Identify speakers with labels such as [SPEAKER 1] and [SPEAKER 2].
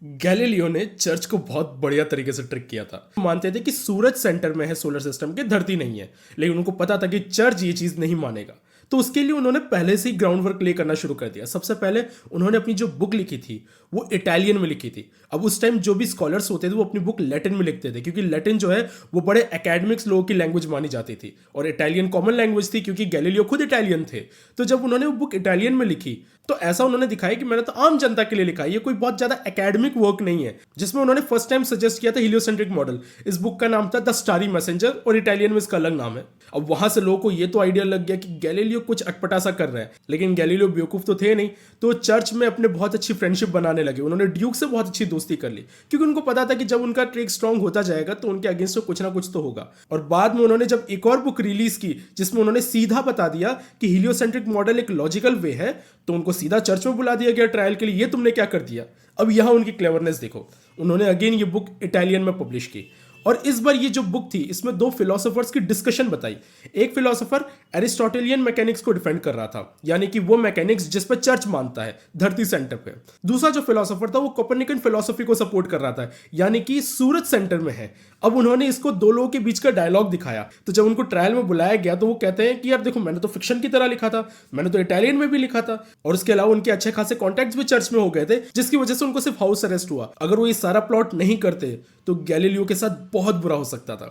[SPEAKER 1] Galileo ने church को बहुत बढ़िया तरीके से ट्रिक किया था। मानते थे कि सूरज सेंटर में है सोलर सिस्टम के, धरती नहीं है, लेकिन उनको पता था कि चर्च ये चीज नहीं मानेगा। तो उसके लिए उन्होंने पहले से ही ग्राउंड वर्क ले करना शुरू कर दिया। सबसे पहले उन्होंने अपनी जो बुक लिखी थी वो इटालियन में लिखी थी। अब उस टाइम जो भी स्कॉलर्स होते थे वो अपनी बुक लैटिन में लिखते थे, क्योंकि लैटिन जो है वो बड़े एकेडमिक्स लोगों की लैंग्वेज मानी जाती थी, और इटालियन कॉमन लैंग्वेज थी क्योंकि गैलीलियो खुद इटालियन थे। तो जब उन्होंने वो बुक इटालियन में लिखी तो ऐसा उन्होंने दिखाया कि मैंने तो आम जनता के लिए लिखा है, ये कोई बहुत ज्यादा एकेडमिक वर्क नहीं है। जिसमें उन्होंने फर्स्ट टाइम सजेस्ट किया था हीलियोसेंट्रिक मॉडल। इस बुक का नाम था द स्टारी मैसेंजर, और इटालियन में इसका अलग नाम है। अब वहां से लोगों को ये तो आइडिया लग गया कि गैलीलियो कुछ अटपटा सा कर रहा है, लेकिन गैलीलियो बेवकूफ तो थे नहीं। तो चर्च में अपने बहुत अच्छी फ्रेंडशिप बनाने लगे। उन्होंने ड्यूक से बहुत अच्छी दोस्ती कर ली, क्योंकि उनको पता था कि जब उनका ट्रेक स्ट्रांग होता जाएगा तो उनके अगेंस्ट कुछ ना कुछ तो होगा। और बाद में उन्होंने जब एक और बुक रिलीज की जिसमें उन्होंने सीधा बता दिया कि हीलियोसेंट्रिक मॉडल एक लॉजिकल वे है, तो उनको सीधा चर्च में बुला दिया गया ट्रायल के लिए। ये तुमने क्या कर दिया। अब यहां उनकी क्लेवरनेस देखो, उन्होंने अगेन ये बुक इटालियन में पब्लिश की, और इस बार ये जो बुक थी इसमें दो फिलोसोफर्स की डिस्कशन बताई। एक फिलोसोफर एरिस्टोटेलियन मैकेनिक्स को डिफेंड कर रहा था, यानी कि वो मैकेनिक्स जिस पर चर्च मानता है धरती सेंटर पे। दूसरा जो फिलोसोफर था वो कोपरनिकन फिलोसफी को सपोर्ट कर रहा था, यानी कि सूरज सेंटर में है। अब उन्होंने इसको दो लोगों के बीच का डायलॉग दिखाया। तो जब उनको ट्रायल में बुलाया गया तो वो कहते हैं कि यार देखो, मैंने तो फिक्शन की तरह लिखा था, मैंने तो इटालियन में भी लिखा था, और उसके अलावा उनके अच्छे खासे कॉन्टैक्ट्स भी चर्च में हो गए थे, जिसकी वजह से उनको सिर्फ हाउस अरेस्ट हुआ। अगर वो ये सारा प्लॉट नहीं करते तो गैलीलियो के साथ बहुत बुरा हो सकता था।